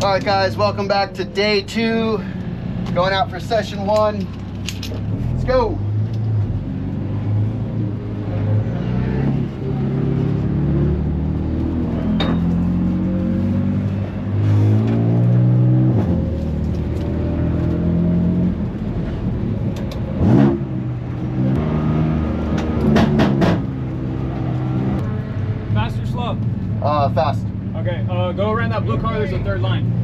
All right, guys, welcome back to day 2. Going out for session 1. Let's go. Fast or slow? Fast. Okay, go around that blue car, there's a third line.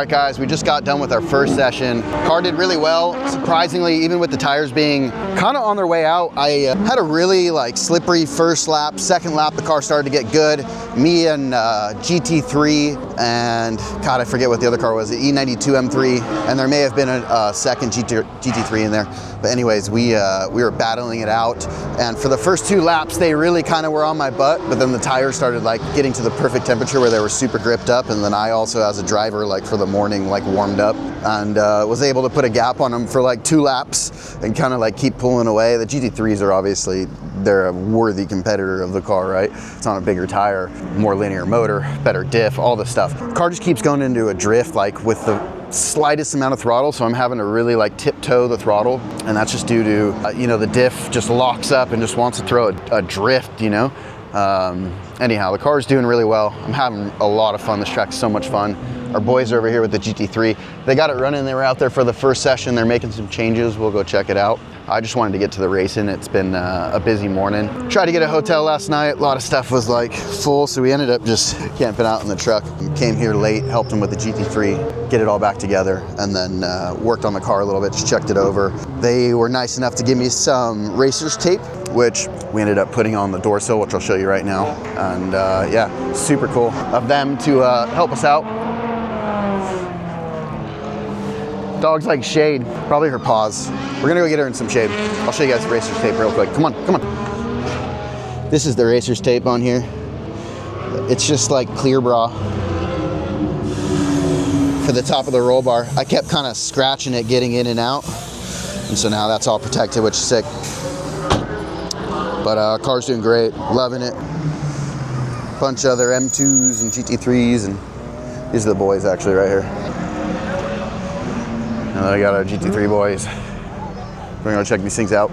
right, guys, we just got done with our first session. Car did really well. Surprisingly, even with the tires being kind of on their way out, I had a really like slippery first lap. Second lap, the car started to get good. Me and GT3 and God, I forget what the other car was, the E92 M3, and there may have been a second GT3 in there. But anyways, we were battling it out, and for the first 2 laps, they really kind of were on my butt, but then the tires started like getting to the perfect temperature where they were super gripped up, and then I also, as a driver, like for the morning, like warmed up and was able to put a gap on them for like 2 laps and kind of like keep pulling away. The GT3s are obviously, they're a worthy competitor of the car, right? It's on a bigger tire, more linear motor, better diff, all this stuff. Car just keeps going into a drift like with the slightest amount of throttle, so I'm having to really like tiptoe the throttle, and that's just due to you know, the diff just locks up and just wants to throw a drift, you know. Anyhow, the car's doing really well. I'm having a lot of fun. This track's so much fun. Our boys are over here with the GT3. They got it running. They were out there for the first session. They're making some changes. We'll go check it out. I just wanted to get to the racing. It's been a busy morning. Tried to get a hotel last night. A lot of stuff was like full, so we ended up just camping out in the truck. Came here late, helped them with the GT3, get it all back together, and then worked on the car a little bit, just checked it over. They were nice enough to give me some racer's tape, which we ended up putting on the door sill, which I'll show you right now. And yeah, super cool of them to help us out. Dog's like shade, probably her paws. We're gonna go get her in some shade. I'll show you guys the racer's tape real quick. Come on, come on. This is the racer's tape on here. It's just like clear bra for the top of the roll bar. I kept kind of scratching it, getting in and out. And so now that's all protected, which is sick. But car's doing great, loving it. Bunch of other M2s and GT3s, and these are the boys actually right here. And then I got our GT3 boys. We're gonna check these things out.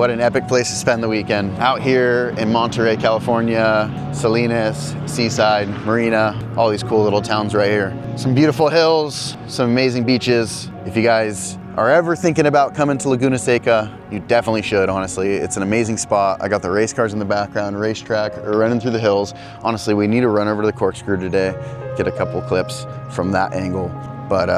what an epic place to spend the weekend. Out here in Monterey, California, Salinas, Seaside, Marina, all these cool little towns right here. Some beautiful hills, some amazing beaches. If you guys are ever thinking about coming to Laguna Seca, you definitely should, honestly. It's an amazing spot. I got the race cars in the background, racetrack, running through the hills. Honestly, we need to run over to the Corkscrew today, get a couple clips from that angle. But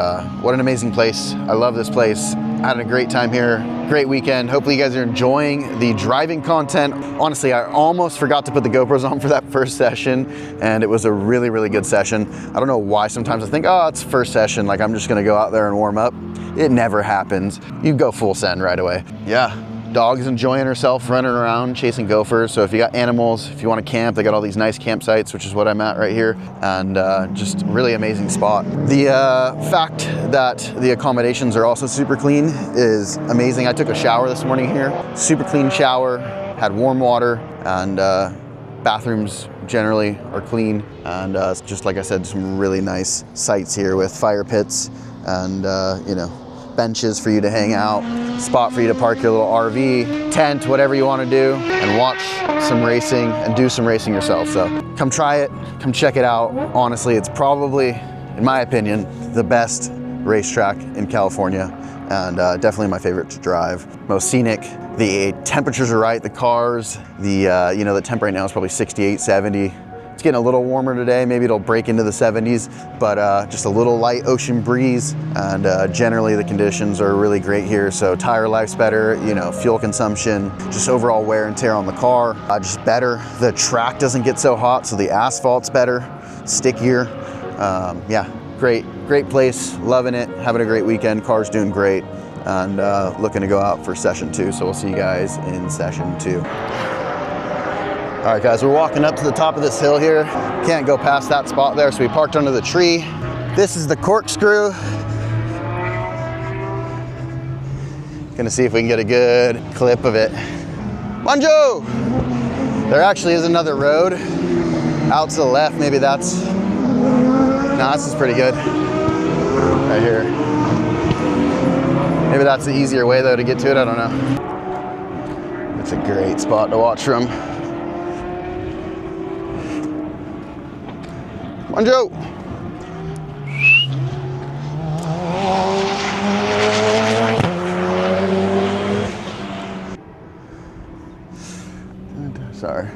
what an amazing place. I love this place. I had a great time here, great weekend. Hopefully you guys are enjoying the driving content. Honestly, I almost forgot to put the GoPros on for that first session, and it was a really, really good session. I don't know why sometimes I think, oh, it's first session, like I'm just gonna go out there and warm up. It never happens. You go full send right away. Yeah, dog's enjoying herself running around, chasing gophers. So if you got animals, if you wanna camp, they got all these nice campsites, which is what I'm at right here. And just really amazing spot. The fact that the accommodations are also super clean is amazing. I took a shower this morning here, super clean shower, had warm water, and bathrooms generally are clean. And just like I said, some really nice sites here with fire pits and you know, benches for you to hang out, spot for you to park your little RV, tent, whatever you want to do, and watch some racing and do some racing yourself. So come try it, come check it out. Honestly, it's probably, in my opinion, the best racetrack in California, and definitely my favorite to drive. Most scenic. The temperatures are right, the cars, the you know, the temp right now is probably 68, 70. It's getting a little warmer today. Maybe it'll break into the 70s, but just a little light ocean breeze, and generally the conditions are really great here. So tire life's better, you know, fuel consumption, just overall wear and tear on the car, just better. The track doesn't get so hot, so the asphalt's better, stickier. Yeah, great place, loving it, having a great weekend, car's doing great, and looking to go out for session 2. So we'll see you guys in session 2. All right, guys, we're walking up to the top of this hill here. Can't go past that spot there, so we parked under the tree. This is the Corkscrew. Gonna see if we can get a good clip of it. Manjo! There actually is another road out to the left. Maybe that's, no, this is pretty good. Right here. Maybe that's the easier way though to get to it, I don't know. It's a great spot to watch from. Come on, Joe. Sorry.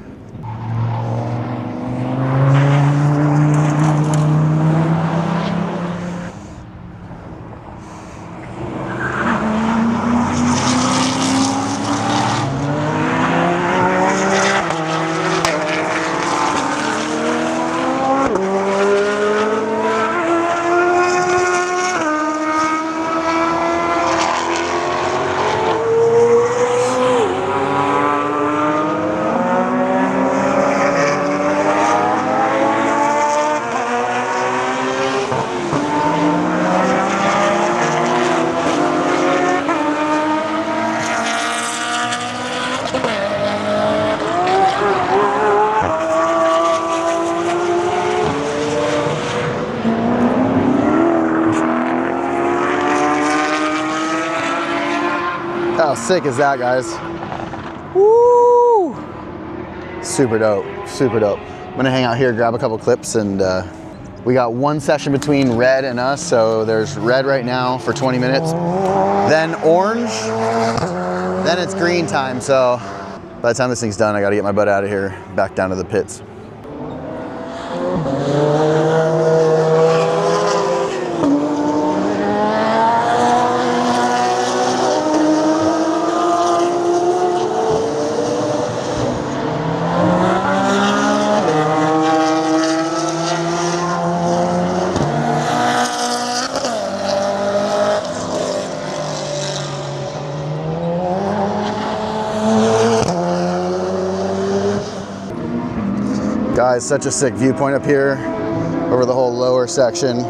How sick is that, guys? Woo! Super dope, super dope. I'm gonna hang out here, grab a couple clips, and we got one session between Red and us, so there's Red right now for 20 minutes, then Orange, then it's green time, so by the time this thing's done, I gotta get my butt out of here, back down to the pits. Guys, such a sick viewpoint up here over the whole lower section.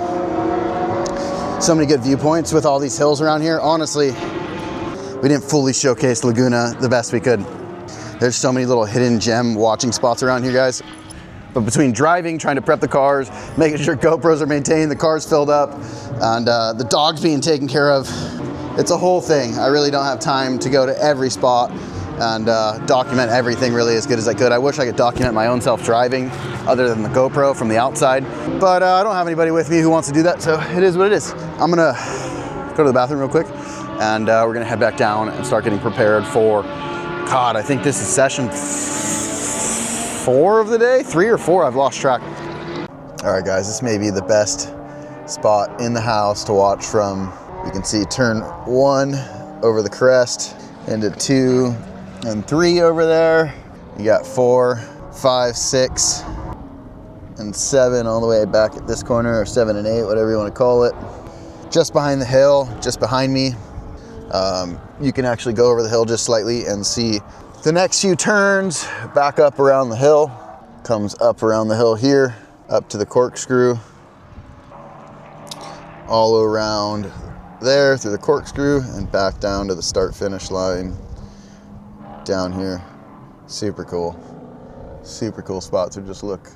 So many good viewpoints with all these hills around here. Honestly, we didn't fully showcase Laguna the best we could. There's so many little hidden gem watching spots around here, guys. But between driving, trying to prep the cars, making sure GoPros are maintained, the car's filled up, and the dogs being taken care of, it's a whole thing. I really don't have time to go to every spot and document everything really as good as I could. I wish I could document my own self-driving other than the GoPro from the outside, but I don't have anybody with me who wants to do that, so it is what it is. I'm gonna go to the bathroom real quick, and we're gonna head back down and start getting prepared for, God, I think this is session 4 of the day, 3 or 4, I've lost track. All right guys, this may be the best spot in the house to watch from. You can see turn 1 over the crest, into 2 and 3 over there. You got 4, 5, 6, and 7 all the way back at this corner, or 7 and 8, whatever you want to call it. Just behind the hill, just behind me. You can actually go over the hill just slightly and see the next few turns, back up around the hill, comes up around the hill here, up to the corkscrew, all around there through the corkscrew, and back down to the start finish line down here. Super cool spot to just look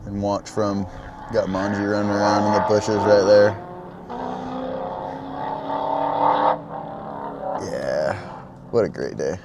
and watch from. Got Manji running around in the bushes right there. Yeah, what a great day.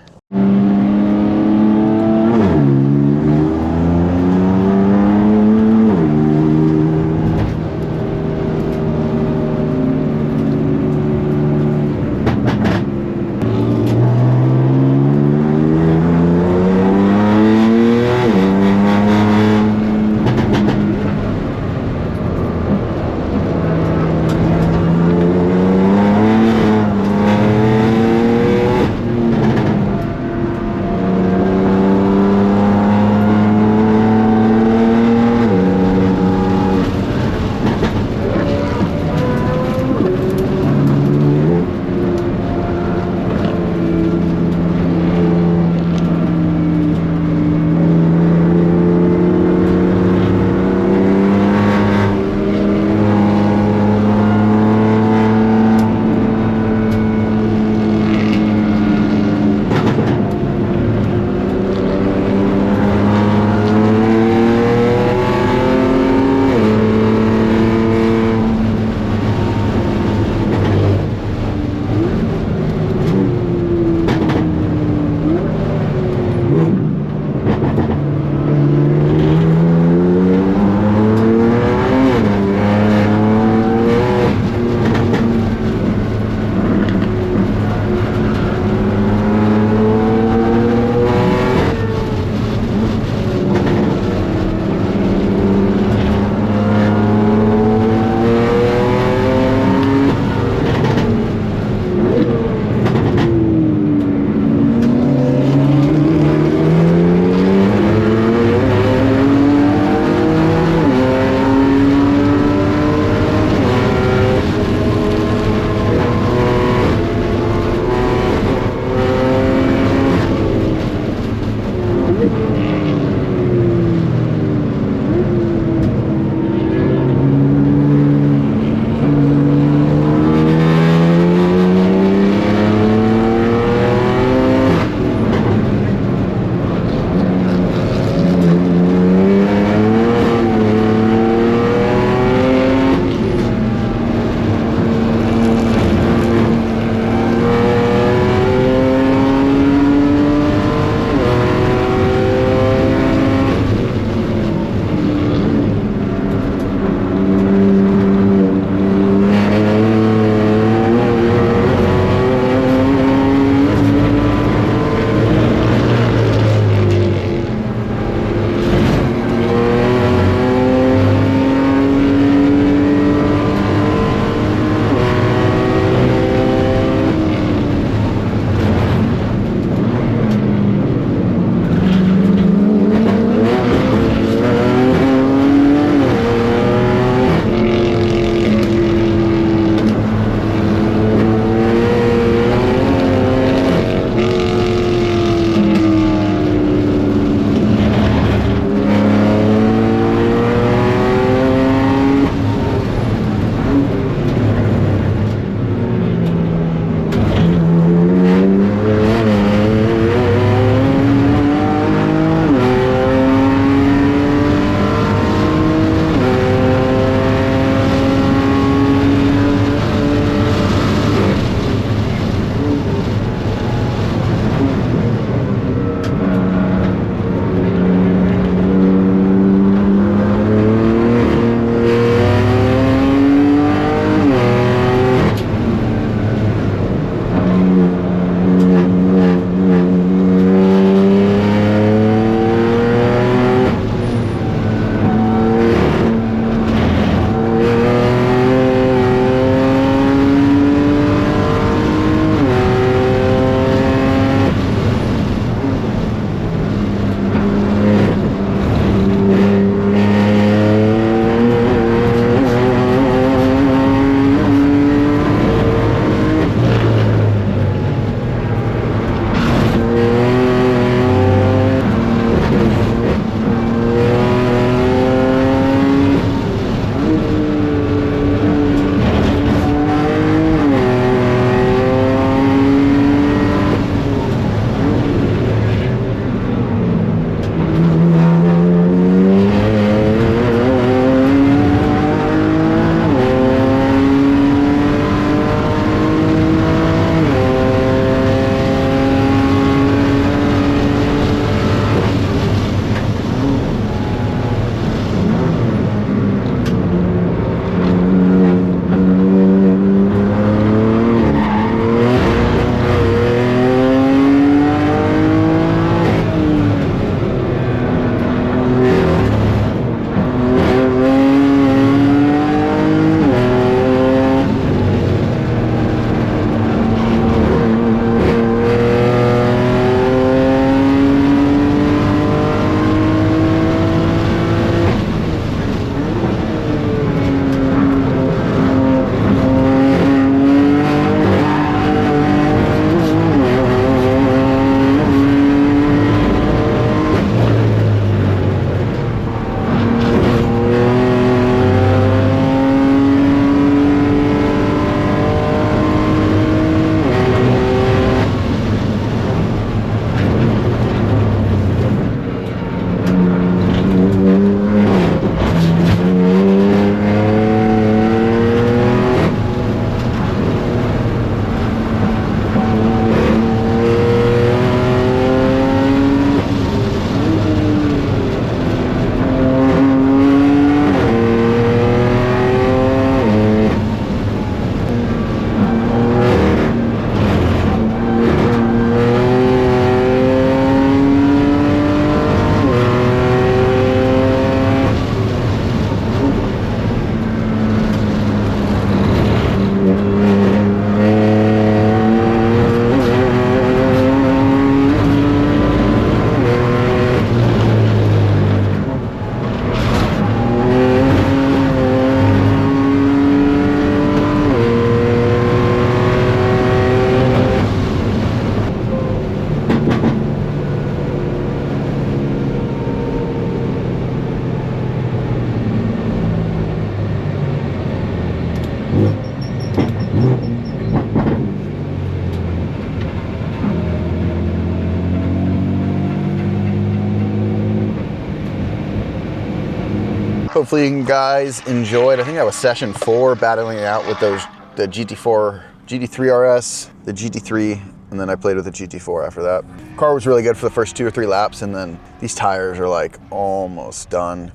Hopefully you guys enjoyed. I think that was session 4, battling it out with the GT4, GT3 RS, the GT3, and then I played with the GT4 after that. Car was really good for the first 2 or 3 laps, and then these tires are like almost done.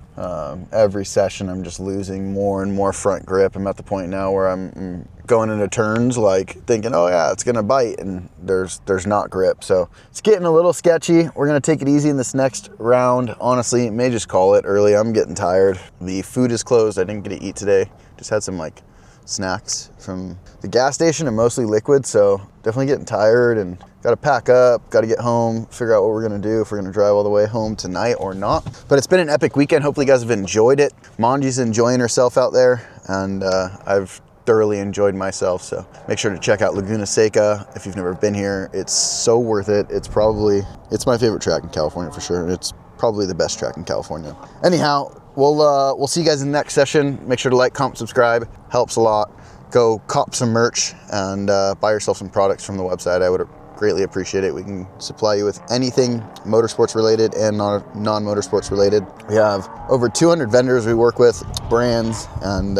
Every session I'm just losing more and more front grip. I'm at the point now where I'm going into turns like thinking, oh yeah, it's gonna bite, and there's not grip. So it's getting a little sketchy. We're gonna take it easy in this next round. Honestly, may just call it early. I'm getting tired. The food is closed. I didn't get to eat today. Just had some like snacks from the gas station and mostly liquid, so definitely getting tired and got to pack up, got to get home, figure out what we're going to do, if we're going to drive all the way home tonight or not. But it's been an epic weekend. Hopefully you guys have enjoyed it. Manji's enjoying herself out there, and I've thoroughly enjoyed myself. So make sure to check out Laguna Seca if you've never been here. It's so worth it. It's my favorite track in California for sure. It's probably the best track in California. Anyhow, we'll see you guys in the next session. Make sure to like, comment, subscribe. Helps a lot. Go cop some merch and buy yourself some products from the website. I would greatly appreciate it. We can supply you with anything motorsports related and non-motorsports related. We have over 200 vendors we work with, brands, and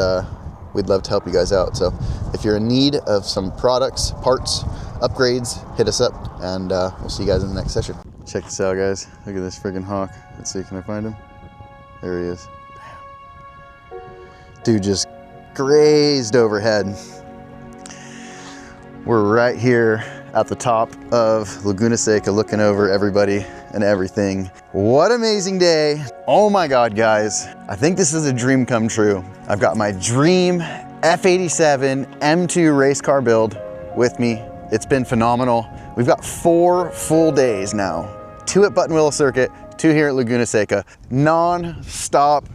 we'd love to help you guys out. So if you're in need of some products, parts, upgrades, hit us up, and we'll see you guys in the next session. Check this out, guys. Look at this friggin' hawk. Let's see, can I find him? There he is. Bam. Dude just grazed overhead. We're right here at the top of Laguna Seca looking over everybody and everything. What an amazing day. Oh my God, guys. I think this is a dream come true. I've got my dream F87 M2 race car build with me. It's been phenomenal. We've got 4 full days now. 2 at Buttonwillow Circuit, 2 here at Laguna Seca, non-stop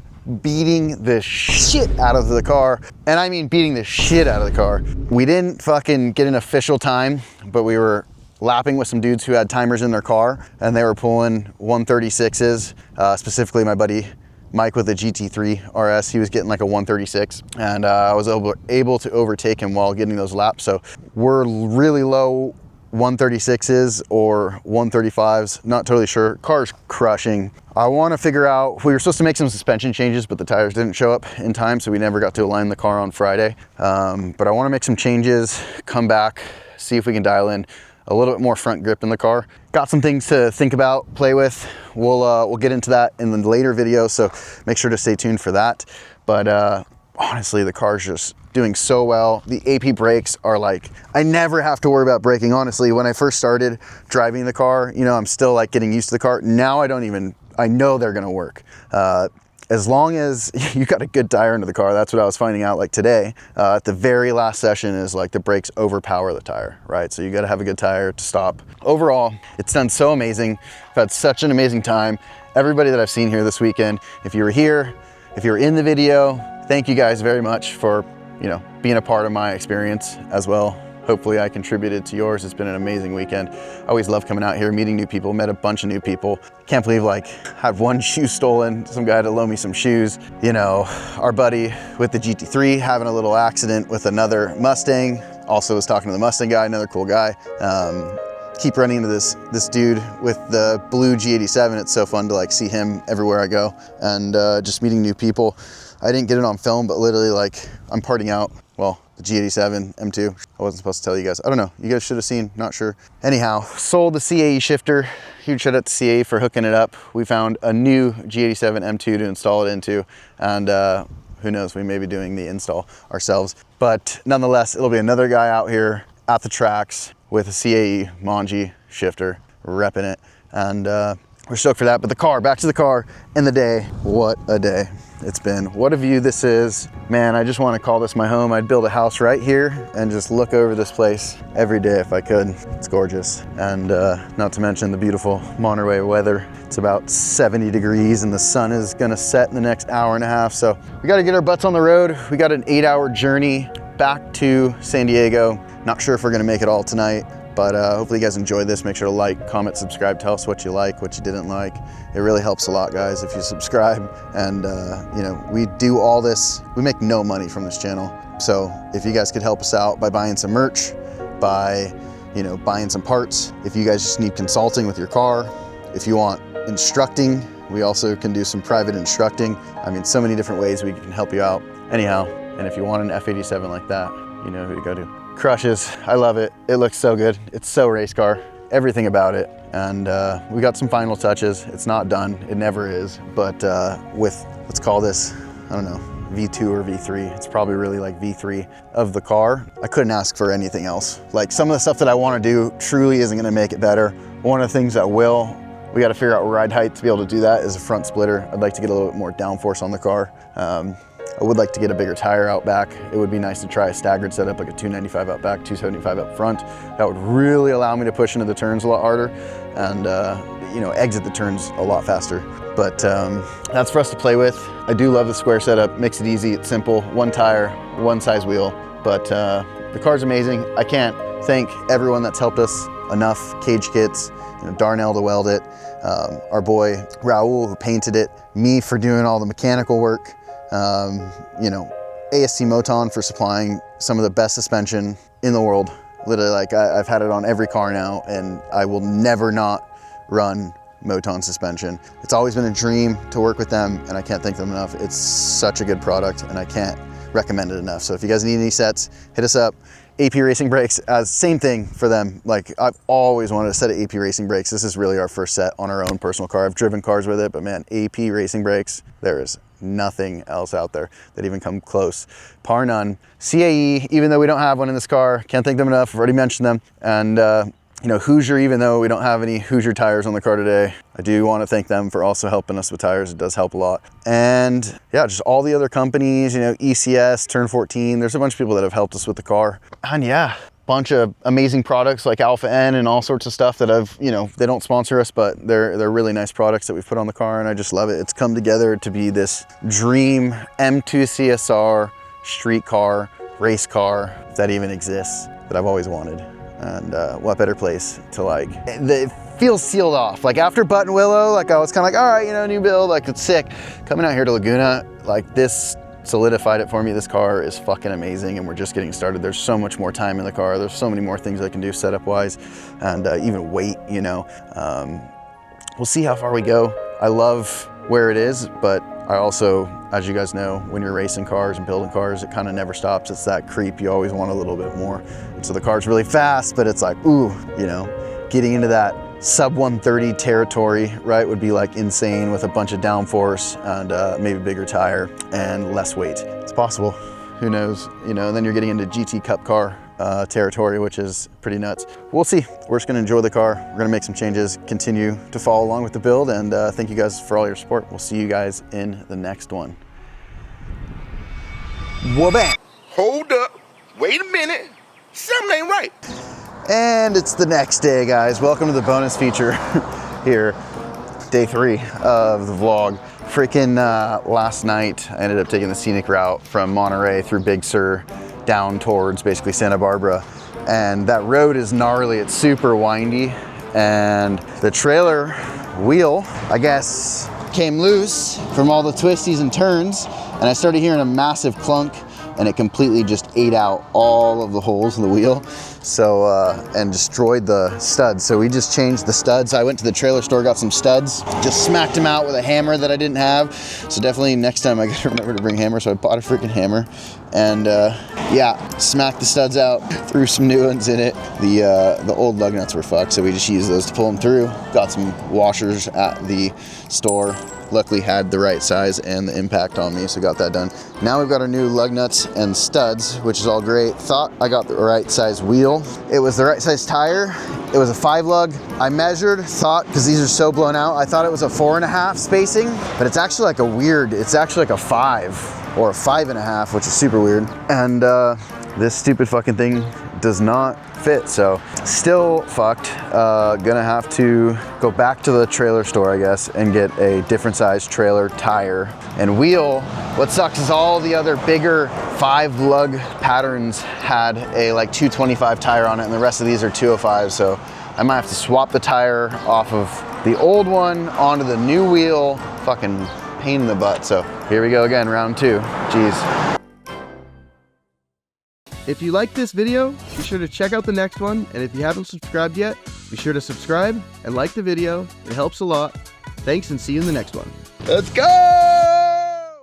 beating the shit out of the car. And I mean beating the shit out of the car. We didn't fucking get an official time, but we were lapping with some dudes who had timers in their car, and they were pulling 136s, specifically my buddy Mike with the GT3 RS. He was getting like a 136, and I was able to overtake him while getting those laps. So we're really low 136s or 135s, not totally sure. Car's crushing. I want to figure out, we were supposed to make some suspension changes, but the tires didn't show up in time, so we never got to align the car on Friday. But I want to make some changes, come back, see if we can dial in a little bit more front grip in the car. Got some things to think about, play with. We'll get into that in the later video, so make sure to stay tuned for that. But honestly, the car's just doing so well. The AP brakes are like, I never have to worry about braking. Honestly, when I first started driving the car, you know, I'm still like getting used to the car. Now I know they're gonna work. As long as you got a good tire into the car. That's what I was finding out like today. At the very last session is like the brakes overpower the tire, right? So you gotta have a good tire to stop. Overall, it's done so amazing. I've had such an amazing time. Everybody that I've seen here this weekend, if you were here, if you were in the video, thank you guys very much for, you know, being a part of my experience as well. Hopefully I contributed to yours. It's been an amazing weekend. I always love coming out here, meeting new people, met a bunch of new people. Can't believe like had one shoe stolen. Some guy had to loan me some shoes. You know, our buddy with the GT3 having a little accident with another Mustang. Also was talking to the Mustang guy, another cool guy. Keep running into this dude with the blue G87. It's so fun to like see him everywhere I go, and just meeting new people. I didn't get it on film, but literally like I'm partying out. Well, the G87 M2. I wasn't supposed to tell you guys. I don't know. You guys should have seen, not sure. Anyhow, sold the CAE shifter. Huge shout out to CAE for hooking it up. We found a new G87 M2 to install it into, and who knows, we may be doing the install ourselves. But nonetheless, it'll be another guy out here at the tracks with a CAE Manji shifter, repping it. And we're stoked for that. But the car, back to the car and the day. What a day it's been. What a view this is. Man, I just want to call this my home. I'd build a house right here and just look over this place every day if I could. It's gorgeous. And not to mention the beautiful Monterey weather. It's about 70 degrees and the sun is gonna set in the next hour and a half. So we got to get our butts on the road. We got an 8-hour journey back to San Diego. Not sure if we're gonna make it all tonight, but hopefully you guys enjoyed this. Make sure to like, comment, subscribe, tell us what you like, what you didn't like. It really helps a lot, guys, if you subscribe. And you know, we do all this, we make no money from this channel. So if you guys could help us out by buying some merch, by, you know, buying some parts, if you guys just need consulting with your car, if you want instructing We also can do some private instructing. I mean, so many different ways we can help you out. Anyhow, and if you want an F87 like that, you know who to go to. Crushes, I love it. It looks so good. It's so race car, everything about it. And we got some final touches. It's not done, it never is. But with, let's call this, I don't know, V2 or V3. It's probably really like V3 of the car. I couldn't ask for anything else. Like some of the stuff that I want to do truly isn't going to make it better. One of the things that will, we got to figure out ride height to be able to do that, is a front splitter. I'd like to get a little bit more downforce on the car. I would like to get a bigger tire out back. It would be nice to try a staggered setup, like a 295 out back, 275 up front. That would really allow me to push into the turns a lot harder and you know, exit the turns a lot faster. But that's for us to play with. I do love the square setup, makes it easy, it's simple, one tire, one size wheel. But the car's amazing. I can't thank everyone that's helped us enough. Cage Kits, you know, Darnell to weld it, our boy Raul who painted it, me for doing all the mechanical work, you know, AST Moton for supplying some of the best suspension in the world. Literally, like I've had it on every car now, and I will never not run Moton suspension. It's always been a dream to work with them, and I can't thank them enough. It's such a good product, and I can't recommend it enough. So if you guys need any sets, hit us up. AP Racing Brakes, same thing for them. Like I've always wanted a set of AP Racing Brakes. This is really our first set on our own personal car. I've driven cars with it, but man, AP Racing Brakes, there is nothing else out there that even come close. Par none. CAE, even though we don't have one in this car, can't thank them enough. I've already mentioned them. And you know, Hoosier, even though we don't have any Hoosier tires on the car today, I do want to thank them for also helping us with tires. It does help a lot. And yeah, just all the other companies, you know, ECS, Turn 14, there's a bunch of people that have helped us with the car. And yeah, bunch of amazing products like Alpha N and all sorts of stuff that I've, you know, they don't sponsor us, but they're really nice products that we've put on the car, and I just love it. It's come together to be this dream M2 CSR street car, race car, if that even exists, that I've always wanted. And what better place to like, it feels sealed off. Like after Buttonwillow, like I was kind of like, all right, you know, new build, like it's sick. Coming out here to Laguna, like this solidified it for me. This car is fucking amazing, and we're just getting started. There's so much more time in the car. There's so many more things I can do setup wise, and even weight, you know. We'll see how far we go. I love where it is, but I also, as you guys know, when you're racing cars and building cars, it kind of never stops. It's that creep. You always want a little bit more. And so the car's really fast, but it's like, ooh, you know, getting into that sub 130 territory, right, would be like insane with a bunch of downforce and maybe bigger tire and less weight. It's possible, who knows, you know, and then you're getting into GT Cup car territory, which is pretty nuts. We'll see. We're just gonna enjoy the car. We're gonna make some changes, continue to follow along with the build, and thank you guys for all your support. We'll see you guys in the next one. Wha-bam! Hold up, wait a minute, something ain't right. And it's the next day, guys. Welcome to the bonus feature here, day 3 of the vlog. Freaking last night, I ended up taking the scenic route from Monterey through Big Sur down towards basically Santa Barbara. And that road is gnarly, it's super windy. And the trailer wheel, I guess, came loose from all the twisties and turns. And I started hearing a massive clunk, and it completely just ate out all of the holes in the wheel. So, and destroyed the studs. So we just changed the studs. I went to the trailer store, got some studs, just smacked them out with a hammer that I didn't have. So definitely next time I gotta remember to bring hammer. So I bought a freaking hammer and yeah, smacked the studs out, threw some new ones in it. The old lug nuts were fucked, so we just used those to pull them through. Got some washers at the store. Luckily had the right size and the impact on me, so got that done. Now we've got our new lug nuts and studs, which is all great. Thought I got the right size wheel. It was the right size tire. It was a 5 lug. I measured, thought, because these are so blown out, I thought it was a 4.5 spacing, but it's actually like a weird, it's actually like a 5 or a 5.5, which is super weird. And this stupid fucking thing does not fit, so still fucked. Gonna have to go back to the trailer store, I guess, and get a different size trailer tire and wheel. What sucks is all the other bigger 5 lug patterns had a like 225 tire on it, and the rest of these are 205, so I might have to swap the tire off of the old one onto the new wheel. Fucking pain in the butt. So here we go again, round 2. Jeez. If you liked this video, be sure to check out the next one, and if you haven't subscribed yet, be sure to subscribe and like the video. It helps a lot. Thanks and see you in the next one. Let's go!